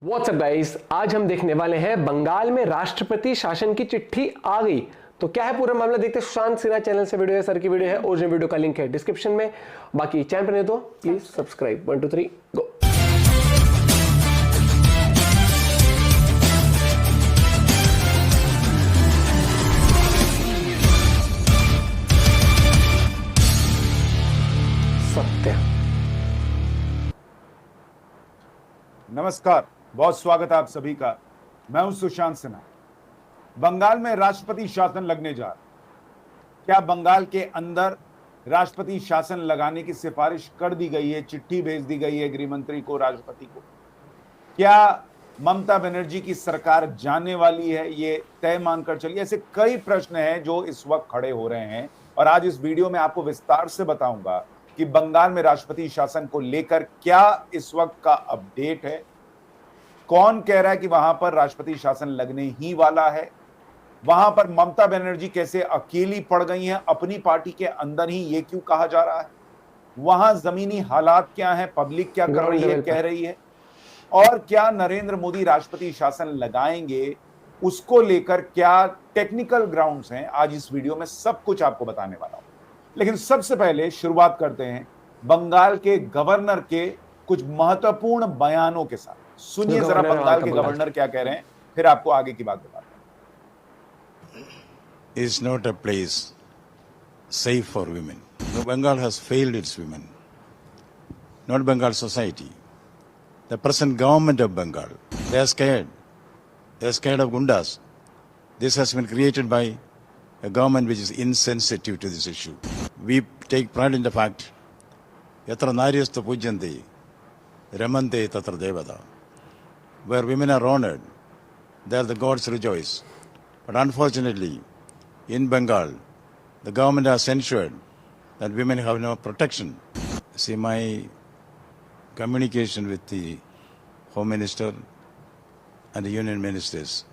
WhatsApp guys, आज हम देखने वाले हैं बंगाल में राष्ट्रपति शासन की चिट्ठी आ गई। तो क्या है पूरा मामला, देखते हैं। सुशांत सिन्हा चैनल से वीडियो है, सर की वीडियो है, ओरिजिनल वीडियो का लिंक है डिस्क्रिप्शन में। बाकी चैनल पर नहीं तो प्लीज सब्सक्राइब। 1 2 3 गो। सत्य। नमस्कार, बहुत स्वागत है आप सभी का। मैं हूं सुशांत सिन्हा। बंगाल में राष्ट्रपति शासन लगने जा रहा है। क्या बंगाल के अंदर राष्ट्रपति शासन लगाने की सिफारिश कर दी गई है, चिट्ठी भेज दी गई है गृह मंत्री को, राष्ट्रपति को? क्या ममता बनर्जी की सरकार जाने वाली है, ये तय मानकर चलिए? ऐसे कई प्रश्न हैं जो इस वक्त खड़े हो रहे हैं और आज इस वीडियो में आपको विस्तार से बताऊंगा कि बंगाल में राष्ट्रपति शासन को लेकर क्या इस वक्त का अपडेट है, कौन कह रहा है कि वहां पर राष्ट्रपति शासन लगने ही वाला है, वहां पर ममता बनर्जी कैसे अकेली पड़ गई हैं अपनी पार्टी के अंदर ही, ये क्यों कहा जा रहा है, वहां जमीनी हालात क्या हैं, पब्लिक क्या कर रही है, कह रही है, और क्या नरेंद्र मोदी राष्ट्रपति शासन लगाएंगे, उसको लेकर क्या टेक्निकल ग्राउंड्स हैं, आज इस वीडियो में सब कुछ आपको बताने वाला हूं। लेकिन सबसे पहले शुरुआत करते हैं बंगाल के गवर्नर के कुछ महत्वपूर्ण बयानों के साथ। सुनिए जरा बंगाल के गवर्नर क्या कह रहे हैं, फिर आपको आगे की बात बताता हूं। Is not a place safe for women. No, Bengal has failed its women, not Bengal society. The present government of Bengal, they are scared. They are scared of gundas. This has been created by a government which is insensitive to this issue. We take pride in the fact, yatra naryastu pujyanti, ramante tatra devata. Where women are honored, there the gods rejoice. But unfortunately, in Bengal, the government has ensured that women have no protection. See, my communication with the Home Minister and the Union Ministers,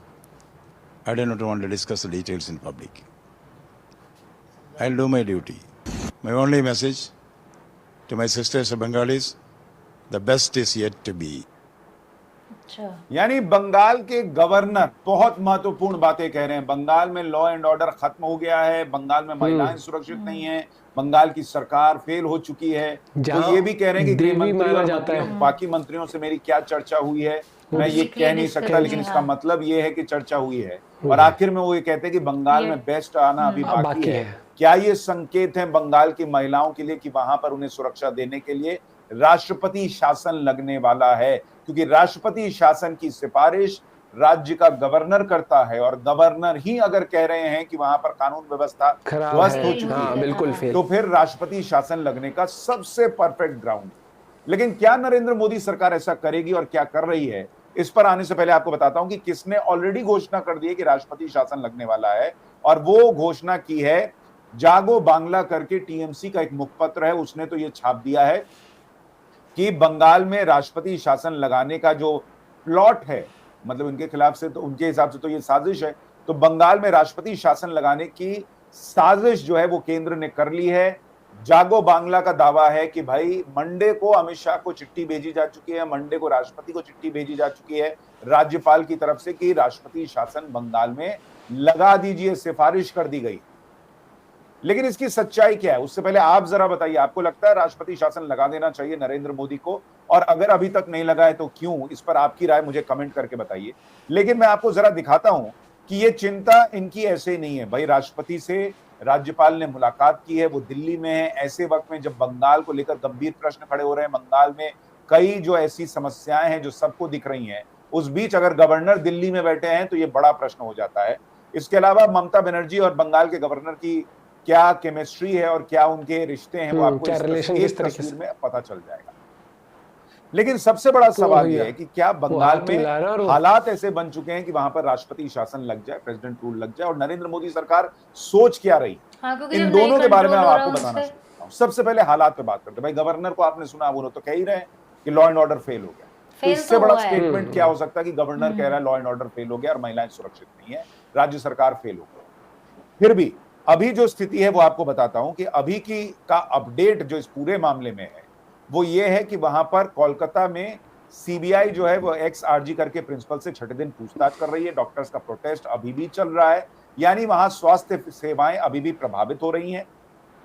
I do not want to discuss the details in public. I'll do my duty. My only message to my sisters of Bengalis, the best is yet to be. यानी बंगाल के governor बहुत महत्वपूर्ण बातें कह रहे हैं। बंगाल में law and order खत्म हो गया है, बंगाल में महिलाएं सुरक्षित नहीं है, बंगाल की सरकार फेल हो चुकी है। तो ये भी कह रहे हैं कि गृह मंत्री और बाकी मंत्रियों से मेरी क्या चर्चा हुई है मैं ये कह नहीं सकता, लेकिन इसका मतलब ये है कि चर्चा हुई है। और आखिर में वो ये कहते हैं कि बंगाल में बेस्ट आना अभी बाकी है। क्या ये संकेत है बंगाल की महिलाओं के लिए कि वहां पर उन्हें सुरक्षा देने के लिए राष्ट्रपति शासन लगने वाला है? क्योंकि राष्ट्रपति शासन की सिफारिश राज्य का गवर्नर करता है और गवर्नर ही अगर कह रहे हैं कि वहां पर कानून व्यवस्था ध्वस्त हो चुकी है, बिल्कुल तो फिर राष्ट्रपति शासन लगने का सबसे परफेक्ट ग्राउंड। लेकिन क्या नरेंद्र मोदी सरकार ऐसा करेगी और क्या कर रही है, इस पर आने से पहले आपको बताता हूं कि किसने ऑलरेडी घोषणा कर दी है कि राष्ट्रपति शासन लगने वाला है। और वो घोषणा की है जागो बांग्ला करके टीएमसी का एक मुखपत्र है, उसने तो ये छाप दिया है कि बंगाल में राष्ट्रपति शासन लगाने का जो प्लॉट है, मतलब उनके खिलाफ से, तो उनके हिसाब से तो ये साजिश है। तो बंगाल में राष्ट्रपति शासन लगाने की साजिश जो है वो केंद्र ने कर ली है। जागो बांग्ला का दावा है कि भाई मंडे को अमित शाह को चिट्ठी भेजी जा चुकी है, मंडे को राष्ट्रपति को चिट्ठी भेजी जा चुकी है राज्यपाल की तरफ से कि राष्ट्रपति शासन बंगाल में लगा दीजिए, सिफारिश कर दी गई। लेकिन इसकी सच्चाई क्या है, उससे पहले आप जरा बताइए, आपको लगता है राष्ट्रपति शासन लगा देना चाहिए नरेंद्र मोदी को? और अगर अभी तक नहीं लगा है तो क्यों? इस पर आपकी राय मुझे कमेंट करके बताइए। लेकिन मैं आपको जरा दिखाता हूं कि ये चिंता इनकी ऐसे नहीं है। भाई, राष्ट्रपति से राज्यपाल ने मुलाकात की है, वो दिल्ली में है, ऐसे वक्त में जब बंगाल को लेकर गंभीर प्रश्न खड़े हो रहे हैं, बंगाल में कई जो ऐसी समस्याएं हैं जो सबको दिख रही हैं, उस बीच अगर गवर्नर दिल्ली में बैठे हैं तो ये बड़ा प्रश्न हो जाता है। इसके अलावा ममता बनर्जी और बंगाल के गवर्नर की क्या केमिस्ट्री है और क्या उनके रिश्ते हैं, वो आपको इस तस्वीर में पता चल जाएगा। लेकिन सबसे बड़ा सवाल यह है कि क्या बंगाल में हालात ऐसे बन चुके हैं कि वहां पर राष्ट्रपति शासन लग जाए, प्रेसिडेंट रूल लग जाए, और नरेंद्र मोदी सरकार सोच क्या रही? इन दोनों के बारे में मैं आपको बताना चाहता हूं। सबसे पहले हालात पे बात करते हैं। भाई, गवर्नर को आपने सुना, वो तो कह ही रहे हैं कि लॉ एंड ऑर्डर फेल हो गया। तो इससे बड़ा स्टेटमेंट क्या हो सकता है कि गवर्नर कह रहा है लॉ एंड ऑर्डर फेल हो गया और महिलाएं सुरक्षित नहीं है, राज्य सरकार फेल हो गई। फिर भी अभी जो स्थिति है वो आपको बताता हूं कि अभी की का अपडेट जो इस पूरे मामले में है वो ये है कि वहां पर कोलकाता में सीबीआई जो है वो एक्स आरजी करके प्रिंसिपल से छठे दिन पूछताछ कर रही है। डॉक्टर्स का प्रोटेस्ट अभी भी चल रहा है, यानी वहां स्वास्थ्य सेवाएं अभी भी प्रभावित हो रही हैं।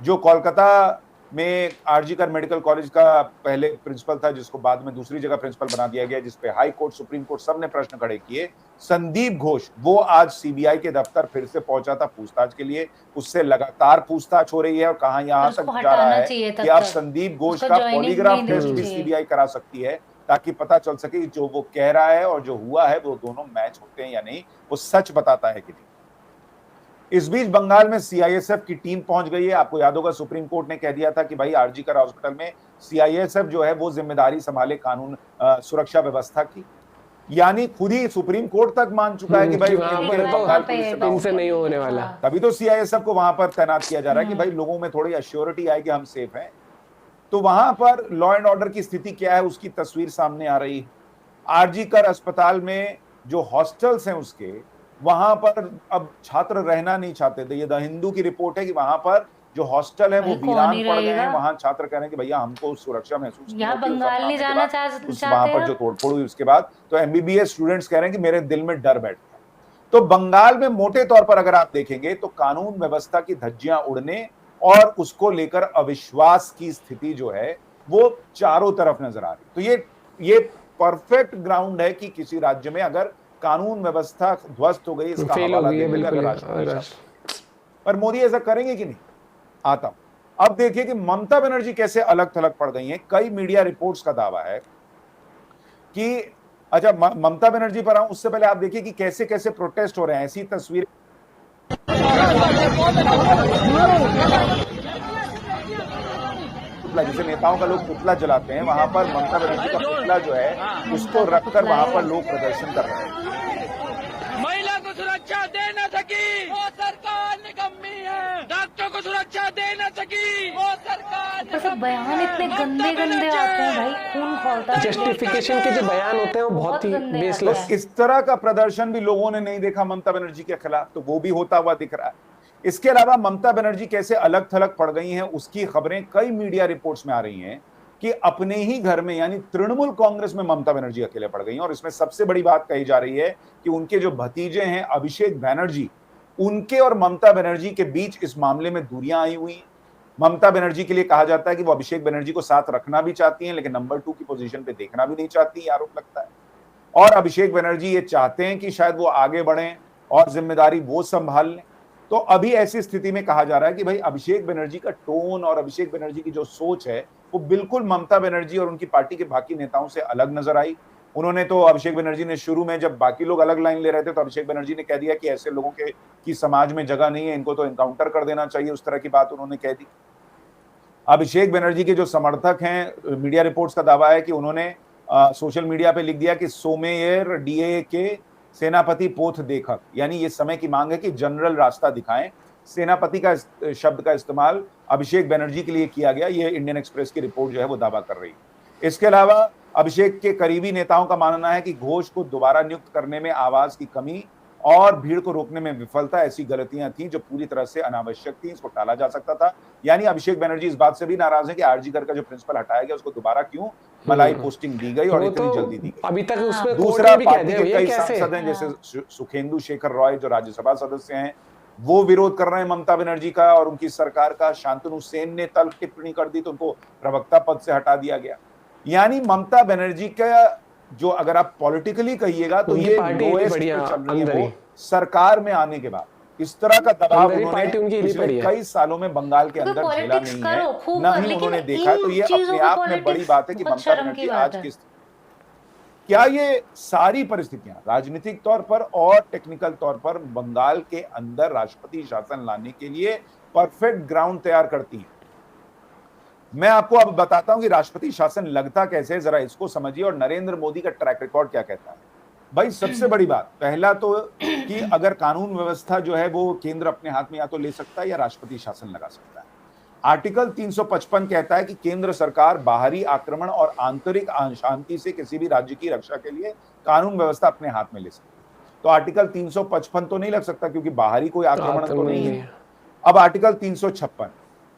जो कोलकाता में आरजी कर मेडिकल कॉलेज का पहले प्रिंसिपल था, जिसको बाद में दूसरी जगह प्रिंसिपल बना दिया गया, जिसपे हाई कोर्ट, सुप्रीम कोर्ट सब ने प्रश्न खड़े किए, संदीप घोष, वो आज सीबीआई के दफ्तर फिर से पहुंचा था पूछताछ के लिए। उससे लगातार पूछताछ हो रही है और कहा यहां तक जा रहा है कि अब संदीप घोष का पॉलीग्राफ टेस्ट भी सीबीआई करा सकती है, ताकि पता चल सके कि जो वो कह रहा है और जो हुआ है वो दोनों मैच होते हैं या नहीं, वो सच बताता है कि नहीं। इस बीच बंगाल में सीआईएसएफ की टीम पहुंच गई है। आपको याद होगा सुप्रीम कोर्ट ने कह दिया था कि भाई आरजी कर हॉस्पिटल में सीआईएसएफ जो है वो जिम्मेदारी संभाले कानून सुरक्षा व्यवस्था की, यानी खुद ही सुप्रीम कोर्ट तक मान चुका है कि भाई इनसे नहीं होने वाला। तभी तो सीआईएसएफ को वहां पर तैनात किया जा रहा है कि भाई लोगों में थोड़ी अश्योरिटी आए कि हम सेफ हैं। तो वहां पर लॉ एंड ऑर्डर की स्थिति क्या है उसकी तस्वीर सामने आ रही है। आरजी कर अस्पताल में जो हॉस्टल्स हैं उसके, वहां पर अब छात्र रहना नहीं चाहते थे। ये द हिंदू की रिपोर्ट है कि वहां पर जो हॉस्टल है वो वीरान पड़ गए हैं। वहां छात्र कह रहे हैं कि भैया हमको सुरक्षा महसूस नहीं होती। बंगाल नहीं जाना चाहते, वहां पर जो तोड़फोड़ हुई उसके बाद तो एमबीबीएस स्टूडेंट्स कह रहे हैं कि मेरे दिल में डर बैठ गया। तो बंगाल में मोटे तौर पर अगर आप देखेंगे तो कानून व्यवस्था की धज्जियां उड़ने और उसको लेकर अविश्वास की स्थिति जो है वो चारों तरफ नजर आ रही। तो ये परफेक्ट ग्राउंड है कि किसी राज्य में अगर कानून व्यवस्था ध्वस्त हो गई, इसका हवाला देंगे। पर मोदी ऐसा करेंगे कि नहीं, आता हूं। अब देखिए कि ममता बनर्जी कैसे अलग थलग पड़ गई हैं। कई मीडिया रिपोर्ट्स का दावा है कि अच्छा ममता बनर्जी पर आऊं उससे पहले आप देखिए कि कैसे कैसे प्रोटेस्ट हो रहे हैं। ऐसी तस्वीर जैसे नेताओं का लोग पुतला जलाते हैं, वहां पर ममता बनर्जी का पुतला जो है उसको रखकर वहां पर लोग प्रदर्शन कर रहे हैं। महिला को सुरक्षा दे न सकी वो सरकार निकम्मी है, डॉक्टर को सुरक्षा दे न सकी वो सरकार। बयान इतने गंदे गंदे आते हैं भाई, खून खौलता है। जस्टिफिकेशन के जो बयान होते हैं वो बहुत ही बेसलेस। इस तरह का प्रदर्शन भी लोगों ने नहीं देखा ममता बनर्जी के खिलाफ, तो वो भी होता हुआ दिख रहा है। इसके अलावा ममता बनर्जी कैसे अलग थलग पड़ गई हैं उसकी खबरें कई मीडिया रिपोर्ट्स में आ रही हैं कि अपने ही घर में यानी तृणमूल कांग्रेस में ममता बनर्जी अकेले पड़ गई हैं। और इसमें सबसे बड़ी बात कही जा रही है कि उनके जो भतीजे हैं अभिषेक बनर्जी, उनके और ममता बनर्जी के बीच इस मामले में दूरियां आई हुई हैं। ममता बनर्जी के लिए कहा जाता है कि वो अभिषेक बनर्जी को साथ रखना भी चाहती हैं, लेकिन नंबर 2 की पोजीशन पे देखना भी नहीं चाहती, आरोप लगता है। और अभिषेक बनर्जी ये चाहते हैं कि शायद वो आगे बढ़ें और जिम्मेदारी वो संभाल लें। तो अभी ऐसी स्थिति में कहा जा रहा है कि भाई अभिषेक बनर्जी का टोन और अभिषेक बनर्जी की जो सोच है वो बिल्कुल ममता बनर्जी और उनकी पार्टी के बाकी नेताओं से अलग नजर आई। उन्होंने तो अभिषेक बनर्जी ने शुरू में जब बाकी लोग अलग लाइन ले रहे थे तो अभिषेक बनर्जी ने कह दिया कि ऐसे लोगों के की समाज में जगह नहीं है, इनको तो एनकाउंटर कर देना चाहिए, उस तरह की बात उन्होंने कह दी। अभिषेक बनर्जी के जो समर्थक हैं, मीडिया रिपोर्ट्स का दावा है कि उन्होंने सोशल मीडिया पे लिख दिया कि सोमेयर डीए के सेनापति पोथ देखक, यानी ये समय की मांग है कि जनरल रास्ता दिखाएं। सेनापति का शब्द का इस्तेमाल अभिषेक बनर्जी के लिए किया गया, ये इंडियन एक्सप्रेस की रिपोर्ट जो है वो दावा कर रही है। इसके अलावा अभिषेक के करीबी नेताओं का मानना है कि घोष को दोबारा नियुक्त करने में आवाज की कमी और भीड़ को रोकने में विफलता ऐसी गलतियां थी जो पूरी तरह से अनावश्यक थी, इसको टाला जा सकता था। यानी अभिषेक बनर्जी इस बात से भी नाराज है कि आरजी कर का जो प्रिंसिपल हटाया गया उसको दोबारा क्यों मलाई पोस्टिंग दी गई और इतनी जल्दी दी गई। अभी तक उसमें दूसरा, पार्टी के कई सांसद हैं जैसे सुखेंदु शेखर रॉय जो राज्यसभा सदस्य हैं, वो विरोध कर रहे हैं ममता बनर्जी का और उनकी सरकार का। शांतनु सेन ने तल्ख टिप्पणी कर दी तो उनको प्रवक्ता पद से हटा दिया गया। यानी ममता बनर्जी का जो अगर आप पॉलिटिकली कहिएगा तो ये लोएस्ट पे चल रही है वो सरकार में आने के बाद। इस तरह का दबाव उन्होंने पिछले कई सालों में बंगाल के अंदर झेला नहीं है, ना ही उन्होंने देखा। तो ये अपने आप में बड़ी बात है कि ममता बनर्जी आज किस क्या ये सारी परिस्थितियां राजनीतिक तौर पर और टेक्निकल तौर पर बंगाल के अंदर राष्ट्रपति शासन लाने के लिए परफेक्ट ग्राउंड तैयार करती हैं। मैं आपको अब बताता हूं कि राष्ट्रपति शासन लगता कैसे है, जरा इसको समझिए और नरेंद्र मोदी का ट्रैक रिकॉर्ड क्या कहता है। भाई सबसे बड़ी बात पहला तो कि अगर कानून व्यवस्था जो है वो केंद्र अपने हाथ में या तो ले सकता है या राष्ट्रपति शासन लगा सकता है। आर्टिकल 355 कहता है कि केंद्र सरकार बाहरी आक्रमण और आंतरिक अशांति से किसी भी राज्य की रक्षा के लिए कानून व्यवस्था अपने हाथ में ले सकती है। तो आर्टिकल 355 तो नहीं लग सकता क्योंकि बाहरी कोई आक्रमण तो नहीं है। अब आर्टिकल 356,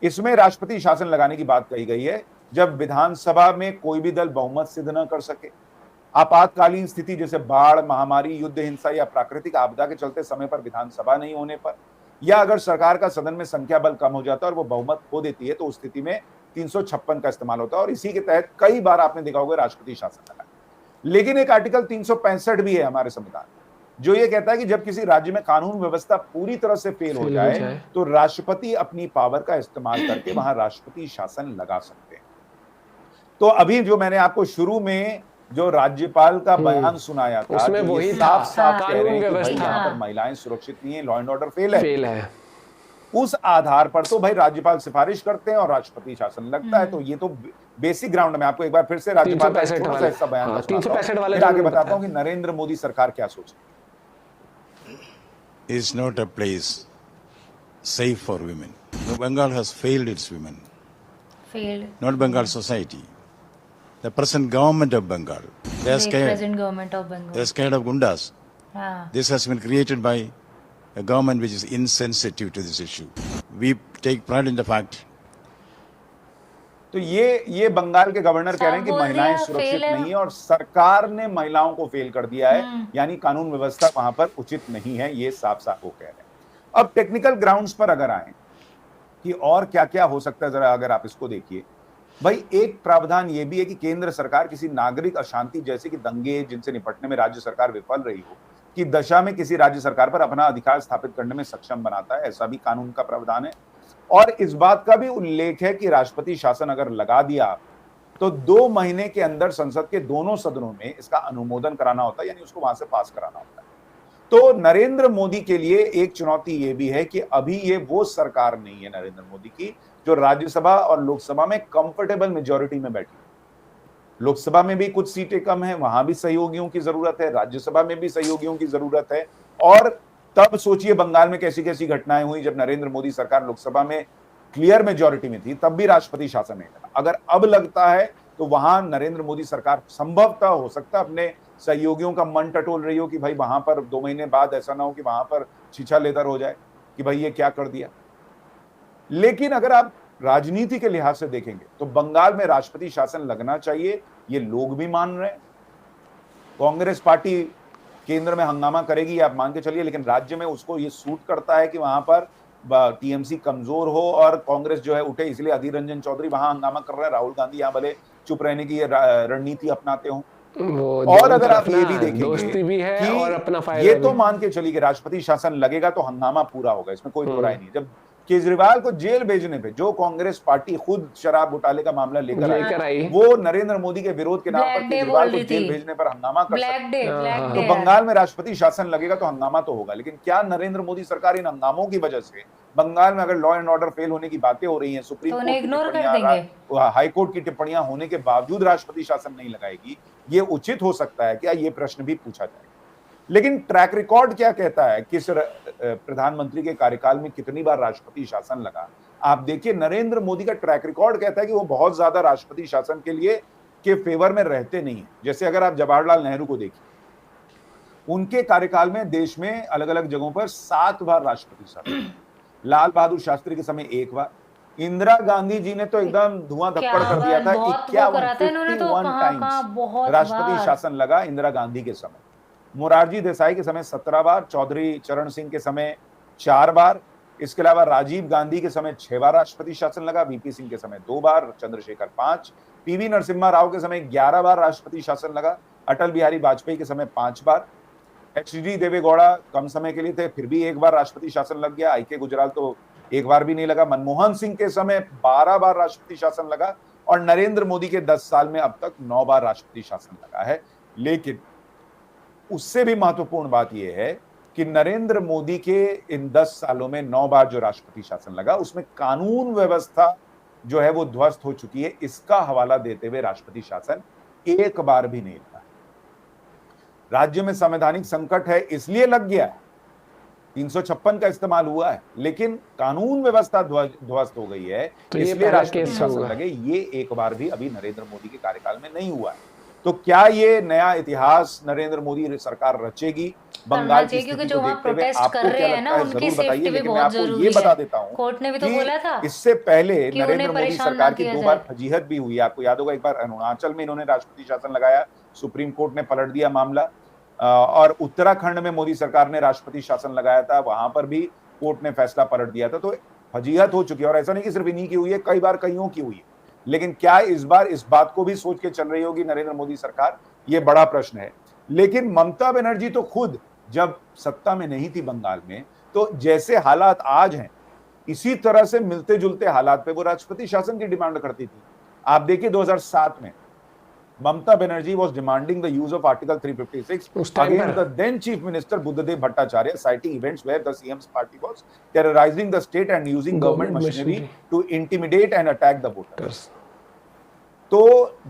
इसमें राष्ट्रपति शासन लगाने की बात कही गई है जब विधानसभा में कोई भी दल बहुमत सिद्ध न कर सके। आपातकालीन स्थिति जैसे बाढ़, महामारी, युद्ध, हिंसा या प्राकृतिक आपदा के चलते समय पर विधानसभा नहीं होने पर, या अगर सरकार का सदन में संख्या बल कम हो जाता है और वो बहुमत खो देती है, तो उस स्थिति में 356 का इस्तेमाल होता है और इसी के तहत कई बार आपने देखा होगा राष्ट्रपति शासन लगा। लेकिन एक आर्टिकल 365 भी है हमारे संविधान, जो ये कहता है कि जब किसी राज्य में कानून व्यवस्था पूरी तरह से फेल हो जाए तो राष्ट्रपति अपनी पावर का इस्तेमाल करके वहां राष्ट्रपति शासन लगा सकते हैं। तो अभी जो मैंने आपको शुरू में जो राज्यपाल का बयान सुनाया था, उसमें वही साफ साफ कह रहे कानून हैं कि भाई व्यवस्था यहाँ पर महिलाएं सुरक्षित नहीं है, लॉ एंड ऑर्डर फेल है। उस आधार पर तो भाई राज्यपाल सिफारिश करते हैं और राष्ट्रपति शासन लगता है। तो ये तो बेसिक ग्राउंड में आपको एक बार फिर से राज्यपाल का छोटा सा हिस्सा बयान 365 वाला फिर आगे बताता हूँ कि नरेंद्र मोदी सरकार क्या सोच रही है। Is not a place safe for women. Bengal has failed its women. Failed. Not Bengal society. The present government of Bengal. They are The scared. present government of Bengal. They are scared of gundas. हाँ. This has been created by a government which is insensitive to this issue. We take pride in the fact. तो ये बंगाल के governor कह रहे हैं कि महिलाएं सुरक्षित नहीं है और सरकार ने महिलाओं को फेल कर दिया है, यानी कानून व्यवस्था वहां पर उचित नहीं है, ये साफ साफ वो कह रहे हैं। अब टेक्निकल ग्राउंड्स पर अगर आए कि और क्या क्या हो सकता है, जरा अगर आप इसको देखिए भाई, एक प्रावधान ये भी है कि केंद्र सरकार किसी नागरिक अशांति जैसे कि दंगे जिनसे निपटने में राज्य सरकार विफल रही हो की दशा में किसी राज्य सरकार पर अपना अधिकार स्थापित करने में सक्षम बनाता है, ऐसा भी कानून का प्रावधान है। और इस बात का भी उल्लेख है कि राष्ट्रपति शासन अगर लगा दिया तो 2 महीने के अंदर संसद के दोनों सदनों में इसका अनुमोदन कराना होता है, यानी उसको वहां से पास कराना होता है। तो नरेंद्र मोदी के लिए एक चुनौती ये भी है कि अभी ये वो सरकार नहीं है नरेंद्र मोदी की जो राज्यसभा और लोकसभा में कंफर्टेबल मेजॉरिटी में बैठी। लोकसभा में भी कुछ सीटें कम है, वहां भी सहयोगियों की जरूरत है, राज्यसभा में भी सहयोगियों की जरूरत है। और तब सोचिए बंगाल में कैसी कैसी घटनाएं हुई जब नरेंद्र मोदी सरकार लोकसभा में क्लियर मेजॉरिटी में थी, तब भी राष्ट्रपति शासन नहीं लगा। अगर अब लगता है तो वहां नरेंद्र मोदी सरकार संभवतः हो सकता है अपने सहयोगियों का मन टटोल रही हो कि भाई वहां पर 2 महीने बाद ऐसा ना हो कि वहां पर छीछा लेदर हो जाए कि भाई ये क्या कर दिया। लेकिन अगर आप राजनीति के लिहाज से देखेंगे तो बंगाल में राष्ट्रपति शासन लगना चाहिए, ये लोग भी मान रहे हैं। कांग्रेस पार्टी केंद्र में हंगामा करेगी आप मान के चलिए, लेकिन राज्य में उसको ये सूट करता है कि वहां पर टीएमसी कमजोर हो और कांग्रेस जो है उठे, इसलिए अधीर रंजन चौधरी वहां हंगामा कर रहे हैं, राहुल गांधी यहां भले चुप रहने की रणनीति अपनाते हो। और अगर आप ये भी देखेंगे भी है कि और अपना फायदा ये तो मान के चलिए कि राष्ट्रपति शासन लगेगा तो हंगामा पूरा होगा, इसमें कोई दो राय नहीं। जब केजरीवाल को जेल भेजने पे जो कांग्रेस पार्टी खुद शराब घोटाले का मामला लेकर आई, वो नरेंद्र मोदी के विरोध के नाम पर केजरीवाल को जेल भेजने पर हंगामा कर सकती है। तो बंगाल में राष्ट्रपति शासन लगेगा तो हंगामा तो होगा, लेकिन क्या नरेंद्र मोदी सरकार इन हंगामों की वजह से बंगाल में अगर लॉ एंड ऑर्डर फेल होने की बातें हो रही हैं, सुप्रीम कोर्ट हाई कोर्ट की टिप्पणियां होने के बावजूद राष्ट्रपति शासन नहीं लगाएगी, ये उचित हो सकता है क्या? ये प्रश्न भी पूछा जाए। लेकिन ट्रैक रिकॉर्ड क्या कहता है, किस प्रधानमंत्री के कार्यकाल में कितनी बार राष्ट्रपति शासन लगा? आप देखिए नरेंद्र मोदी का ट्रैक रिकॉर्ड कहता है कि वो बहुत ज्यादा राष्ट्रपति शासन के लिए के फेवर में रहते नहीं है। जैसे अगर आप जवाहरलाल नेहरू को देखिए, उनके कार्यकाल में देश में अलग अलग जगहों पर 7 बार राष्ट्रपति शासन, लाल बहादुर शास्त्री के समय 1 बार, इंदिरा गांधी जी ने तो एकदम धुआं धप्पड़ कर दिया था, 51 टाइम्स राष्ट्रपति शासन लगा इंदिरा गांधी के समय। मोरारजी देसाई के समय 17 बार, चौधरी चरण सिंह के समय 4 बार, इसके अलावा राजीव गांधी के समय 6 बार राष्ट्रपति शासन लगा, वीपी सिंह के समय 2 बार, चंद्रशेखर 5, पीवी नरसिम्हा राव के समय 11 बार राष्ट्रपति शासन लगा, अटल बिहारी वाजपेयी के समय 5 बार, एचडी देवेगौड़ा कम समय के लिए थे फिर भी 1 बार राष्ट्रपति शासन लग गया, आईके गुजराल तो 1 बार भी नहीं लगा, मनमोहन सिंह के समय 12 बार राष्ट्रपति शासन लगा और नरेंद्र मोदी के 10 साल में अब तक 9 बार राष्ट्रपति शासन लगा है। लेकिन उससे भी महत्वपूर्ण बात यह है कि नरेंद्र मोदी के इन 10 सालों में 9 बार जो राष्ट्रपति शासन लगा उसमें कानून व्यवस्था जो है वो ध्वस्त हो चुकी है। इसका हवाला देते हुए राष्ट्रपति शासन 1 बार भी नहीं लगा। राज्य में संवैधानिक संकट है इसलिए लग गया है, 356 का इस्तेमाल हुआ है, लेकिन कानून व्यवस्था ध्वस्त हो गई है, तो इसलिए राष्ट्रपति शासन लगे। ये 1 बार भी अभी नरेंद्र मोदी के कार्यकाल में नहीं हुआ है। तो क्या ये नया इतिहास नरेंद्र मोदी सरकार रचेगी बंगाल की क्योंकि स्थिति जो को वहाँ देखते हुए? प्रोटेस्ट आपको कर क्या रहे हैं लगता ना है उनकी जरूर बताइए, सेफ्टी भी लेकिन मैं बहुत आपको ये जरूरी बता है। देता हूं कोर्ट ने भी तो कि बोला था इससे पहले कि उन्हें नरेंद्र मोदी परेशान ना सरकार की किया 2 जाए। बार फजीहत भी हुई। आपको याद होगा, एक बार अरुणाचल में इन्होंने राष्ट्रपति शासन लगाया, सुप्रीम कोर्ट ने पलट दिया मामला, और उत्तराखंड में मोदी सरकार ने राष्ट्रपति शासन लगाया था, वहां पर भी कोर्ट ने फैसला पलट दिया था। तो फजीहत हो चुकी है, और ऐसा नहीं कि सिर्फ इन्हीं की हुई है, कई बार कईयों की हुई है। लेकिन क्या इस बार इस बात को भी सोच के चल रही होगी नरेंद्र मोदी सरकार? ये बड़ा प्रश्न है। लेकिन ममता बनर्जी तो खुद जब सत्ता में नहीं थी बंगाल में, तो जैसे हालात आज हैं इसी तरह से मिलते जुलते हालात पे वो राष्ट्रपति शासन की डिमांड करती थी। आप देखिए 2007 में Mamata Banerjee was demanding the use of Article 356 against the then Chief Minister Buddhadev Bhattacharya, citing events where the CM's party was terrorizing the state and using government machinery to intimidate and attack the voters. तो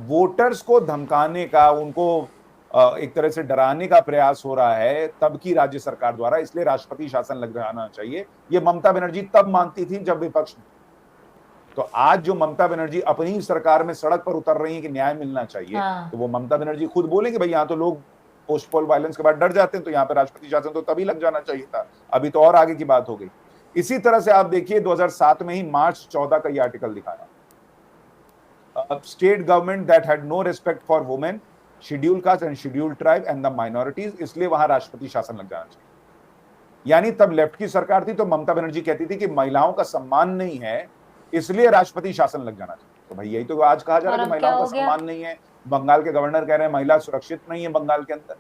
voters को धमकाने का, उनको एक तरह से डराने का प्रयास हो रहा है तब की राज्य सरकार द्वारा, इसलिए राष्ट्रपति शासन लग जाना चाहिए। ये ममता बनर्जी तब मानती थी जब विपक्ष में। तो आज जो ममता बनर्जी अपनी सरकार में सड़क पर उतर रही है कि न्याय मिलना चाहिए, तो वो ममता बनर्जी खुद बोलेंगे भाई यहाँ तो लोग पोस्ट पोल वायलेंस के बाद डर जाते हैं, तो यहाँ पे राष्ट्रपति शासन तो तभी लग जाना चाहिए था, अभी तो और आगे की बात हो गई। इसी तरह से आप देखिए 2007 में ही मार्च 14 का ये आर्टिकल दिखाया, state government that had no respect for women, schedule caste and schedule tribe and the minorities, इसलिए वहां राष्ट्रपति शासन लग जाना चाहिए। यानी तब लेफ्ट की सरकार थी तो ममता बनर्जी कहती थी कि महिलाओं का सम्मान नहीं है, इसलिए राष्ट्रपति शासन लग जाना चाहिए। तो भाई यही तो आज कहा जा रहा है कि महिलाओं का सम्मान नहीं है। बंगाल के गवर्नर कह रहे हैं महिला सुरक्षित नहीं है बंगाल के अंदर।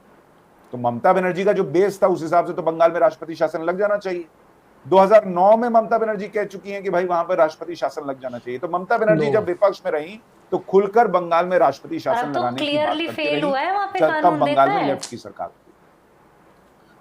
तो ममता बनर्जी का जो बेस था उस हिसाब से तो बंगाल में राष्ट्रपति शासन लग जाना चाहिए। 2009 में ममता बनर्जी कह चुकी हैं कि भाई वहां पर राष्ट्रपति शासन लग जाना चाहिए। तो ममता बनर्जी जब विपक्ष में रही तो खुलकर बंगाल में राष्ट्रपति शासन लगाने की बात करती रही, तब बंगाल में लेफ्ट की सरकार थी।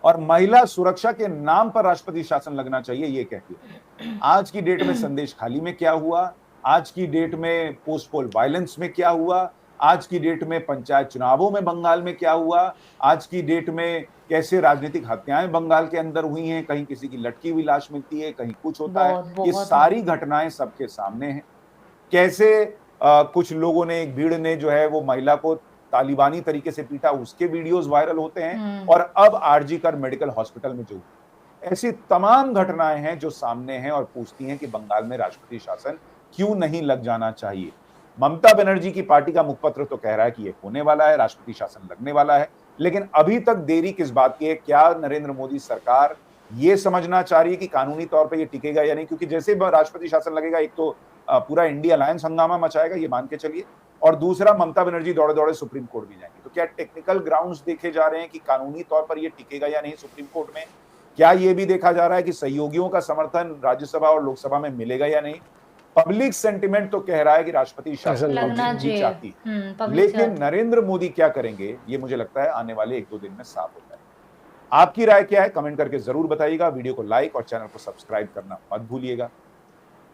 और महिला सुरक्षा के नाम पर राष्ट्रपति शासन लगना चाहिए ये कहती है। आज की डेट में संदेश खाली में क्या हुआ, आज की डेट में पोस्ट पोल वायलेंस में क्या हुआ, आज की डेट में पंचायत चुनावों में बंगाल में क्या हुआ, आज की डेट में कैसे राजनीतिक हत्याएं बंगाल के अंदर हुई हैं, कहीं किसी की लटकी हुई लाश मिलती है, कहीं कुछ होता है, ये सारी घटनाएं सबके सामने हैं। कैसे कुछ लोगों ने, एक भीड़ ने जो है वो महिला को तालिबानी तरीके से पीटा, उसके वीडियोस वायरल होते हैं। और अब आरजी कर मेडिकल हॉस्पिटल में जो, ऐसी तमाम घटनाएं हैं जो सामने हैं और पूछती हैं कि बंगाल में राष्ट्रपति शासन क्यों नहीं लग जाना चाहिए। ममता बनर्जी की पार्टी का मुखपत्र तो कह रहा है कि ये होने वाला है, राष्ट्रपति शासन लगने वाला है, लेकिन अभी तक देरी किस बात की है? क्या नरेंद्र मोदी सरकार ये समझना चाह रही है कि कानूनी तौर पे ये टिकेगा या नहीं? क्योंकि जैसे राष्ट्रपति शासन लगेगा, एक तो पूरा इंडिया अलायंस हंगामा मचाएगा, ये मान के चलिए, और दूसरा ममता बनर्जी दौड़े दौड़े सुप्रीम कोर्ट भी जाएंगे। तो क्या टेक्निकल ग्राउंड्स देखे जा रहे हैं कि कानूनी तौर पर ये टिकेगा या नहीं सुप्रीम कोर्ट में? क्या ये भी देखा जा रहा है कि सहयोगियों का समर्थन राज्यसभा और लोकसभा में मिलेगा या नहीं? पब्लिक सेंटिमेंट तो कह रहा है कि राष्ट्रपति शासन लगना चाहती है, लेकिन नरेंद्र मोदी क्या करेंगे ये मुझे लगता है आने वाले 1-2 दिन में साफ हो जाएगा। आपकी राय क्या है कमेंट करके जरूर बताइएगा। वीडियो को लाइक और चैनल को सब्सक्राइब करना मत भूलिएगा।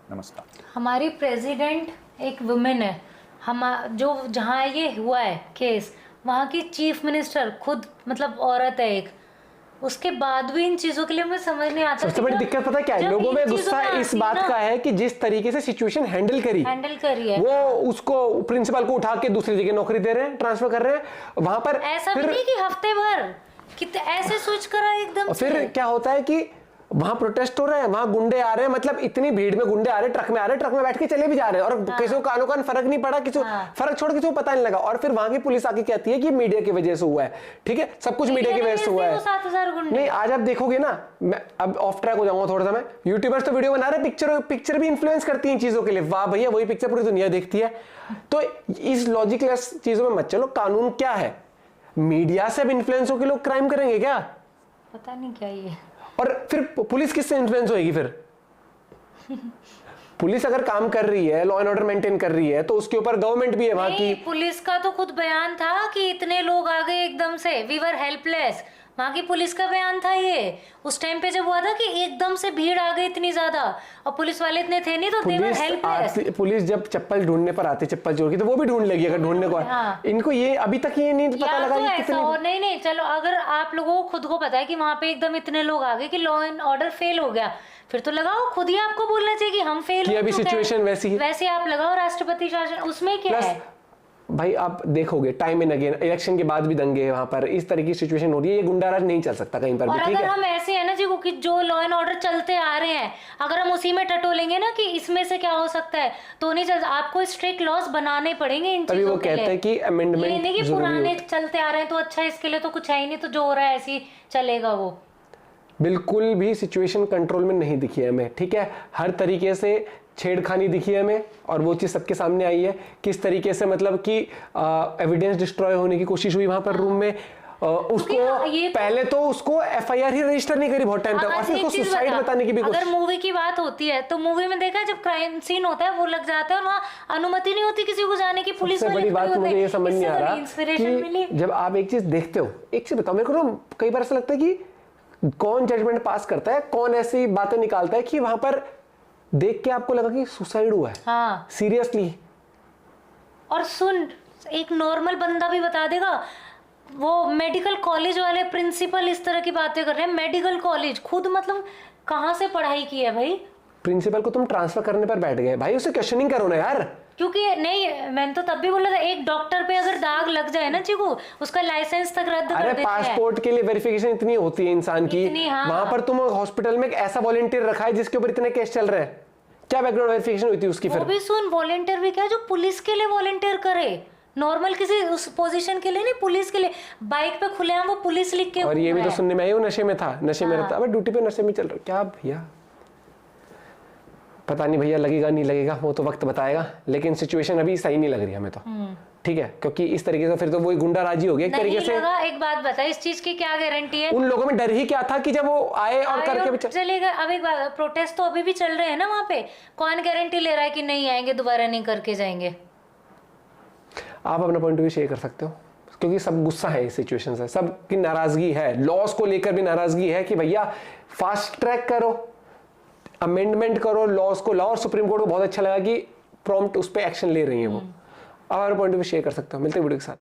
नमस्कार। हमारी प्रेसिडेंट एक वुमेन है, हम जो जहाँ ये हुआ है केस, वहाँ की चीफ मिनिस्टर खुद मतलब औरत है एक, उसके बाद भी इन चीजों के लिए मुझे समझ नहीं आता। सबसे बड़ी दिक्कत पता क्या है, लोगों में गुस्सा इस बात का है कि जिस तरीके से सिचुएशन हैंडल करी है वो, उसको प्रिंसिपल को उठा के दूसरी जगह नौकरी दे रहे हैं, ट्रांसफर कर रहे हैं वहां पर। ऐसा भी नहीं कि हफ्ते भर कितने ऐसे स्विच करा एकदम से। फिर क्या होता है कि वहां प्रोटेस्ट हो रहे हैं, वहां गुंडे आ रहे हैं, मतलब इतनी भीड़ में गुंडे आ रहे हैं, ट्रक में आ रहे हैं, ट्रक में बैठ के चले भी जा रहे हैं, और किसी को कानों कान फर्क नहीं पड़ा, किसी फर्क छोड़ किसी को पता नहीं लगा। और फिर वहां की पुलिस आके कहती है कि मीडिया की वजह से हुआ है। ठीक है, सब कुछ मीडिया की वजह से हुआ है। 7,000 गुंडे। नहीं, आज आप देखोगे ना, मैं अब ऑफ ट्रैक हो जाऊंगा थोड़ा सा, मैं यूट्यूबर्स तो वीडियो बना रहे, पिक्चर भी इन्फ्लुएंस करती है चीजों के लिए। वाह भैया, वही पिक्चर पूरी दुनिया देखती है। तो इस लॉजिकलेस चीजों में मत चलो। कानून क्या है? मीडिया से अब इन्फ्लुएंस होकर लोग क्राइम करेंगे क्या? पता नहीं क्या ये। और फिर पुलिस किससे इन्फ्लुएंस होएगी? फिर पुलिस अगर काम कर रही है, लॉ एंड ऑर्डर मेंटेन कर रही है, तो उसके ऊपर गवर्नमेंट भी है वहां की। पुलिस का तो खुद बयान था कि इतने लोग आ गए एकदम से, वी वर हेल्पलेस। वहां की पुलिस का बयान था ये उस टाइम पे जब हुआ था कि एकदम से भीड़ आ गई इतनी ज्यादा, और पुलिस वाले इतने थे नहीं, तो दे वर हेल्पलेस। पुलिस जब चप्पल ढूंढने पर आती, चप्पल चोर की, तो वो भी ढूंढ लेगी अगर ढूंढने को। हाँ। इनको ये अभी तक ये नहीं पता लगा कि कितने। और नहीं, चलो अगर आप लोगों को खुद को पता है कि वहां पे एकदम इतने लोग आ गए कि लॉ एंड ऑर्डर फेल हो गया, फिर तो लगाओ, खुद ही आपको बोलना चाहिए कि हम फेल हो, अभी सिचुएशन वैसी है, वैसे आप लगाओ राष्ट्रपति शासन। उसमें क्या है? भाई आप देखोगे टाइम एंड अगेन, इलेक्शन के बाद भी दंगे वहां पर, इस तरह की सिचुएशन हो रही है, ये गुंडाराज नहीं चल सकता कहीं पर भी, और ठीक अगर है। हम ऐसे है ना जी कि जो लॉ एंड ऑर्डर चलते आ रहे हैं, अगर हम उसी में टटोलेंगे ना कि इसमें से क्या हो सकता है, तो नहीं चल, आपको स्ट्रिक्ट लॉज बनाने पड़ेंगे इन तभी वो चीजों के कहते लिए। हैं कि अमेंडमेंट ये नहीं कि जरूरी पुराने होता है। चलते आ रहे हैं तो अच्छा, इसके लिए तो कुछ है ही नहीं, तो जो हो रहा है ऐसे ही चलेगा वो। बिल्कुल भी सिचुएशन कंट्रोल में नहीं दिखी है हमें, ठीक है। हर तरीके से छेड़खानी दिखी है हमें, और वो चीज सबके सामने आई है किस तरीके से, मतलब कि एविडेंस डिस्ट्रॉय होने की कोशिश हुई वहां पर रूम में। उसको ये पहले तो उसको एफआईआर ही रजिस्टर नहीं करी बहुत टाइम तक, और फिर उसको सुसाइड बताने की भी कोशिश। अगर मूवी की बात होती है तो मूवी में देखा है जब क्राइम सीन होता है वो लग जाता है और वहाँ अनुमति नहीं होती किसी को जाने की, पुलिस सबसे वाले बड़ी बात खड़े होते मुझे हैं। ये समझ नहीं इससे आ बड़ी रहा इंस्पिरेशन मिली। कि जब आप एक चीज देखते हो, एक चीज बताओ मेरे को ना, कई बार ऐसा लगता है कि कौन जजमेंट पास करता है, कौन ऐसी बातें निकालता है कि वहां पर देख के आपको लगा कि सुसाइड हुआ है। हाँ, सीरियसली। और सुन, एक नॉर्मल बंदा भी बता देगा। वो मेडिकल कॉलेज वाले प्रिंसिपल इस तरह की बातें कर रहे हैं, मेडिकल कॉलेज खुद, मतलब कहाँ से पढ़ाई की है भाई। प्रिंसिपल को तुम ट्रांसफर करने पर बैठ गए भाई, उसे क्वेश्चनिंग करो ना यार। क्योंकि नहीं, मैंने तो तब भी बोला था, एक डॉक्टर पे अगर दाग लग जाए ना चीकू, उसका लाइसेंस तक रद्द कर अरे देते हैं। पासपोर्ट के लिए वेरिफिकेशन इतनी होती है इंसान की, इतनी, हाँ। वहां पर तुम हॉस्पिटल में एक ऐसा वॉलंटियर रखा है जिसके ऊपर इतने केस चल रहे हैं, क्या बैकग्राउंड वेरिफिकेशन हुई थी उसकी वो फिर? भी सुन, वॉलंटियर भी क्या, जो पुलिस के लिए वॉलंटियर करे, नॉर्मल किसी उस पोजीशन के लिए नहीं, पुलिस के लिए। बाइक पे खुलेआम वो पुलिस लिख के और ये भी घूम तो रहा है। सुनने में आई, वो नशे में था, नशे में हाँ। रहता, अब ड्यूटी पे नशे में चल रहा, क्या भैया पता नहीं भैया, लगेगा नहीं लगेगा वो तो वक्त बताएगा, लेकिन सिचुएशन अभी सही नहीं लग रही हमें तो, ठीक है। क्योंकि इस तरीके से फिर तो वो गुंडा राजी हो गया एक नहीं तरीके से। लगा, एक बात बता, इस चीज की क्या गारंटी है? उन लोगों में डर ही क्या था कि जब वो आए और करके भी चलेगा। अब एक बात, प्रोटेस्ट तो अभी भी चल रहे हैं ना वहाँ पे, कौन गारंटी ले रहा है कि नहीं आएंगे, दोबारा नहीं करके जाएंगे? आप अपना पॉइंट ऑफ व्यू शेयर कर सकते हो, क्योंकि सब गुस्सा है इस सिचुएशन से, सबकी नाराजगी है, लॉस को लेकर भी नाराजगी है कि भैया फास्ट ट्रैक करो, अमेंडमेंट करो लॉस को। लॉ और सुप्रीम कोर्ट को बहुत अच्छा लगा कि प्रॉम्प्ट उस पर एक्शन ले रही है वो। आप अपना पॉइंट ऑफ व्यू शेयर कर सकते हो। मिलते हैं वीडियो के साथ।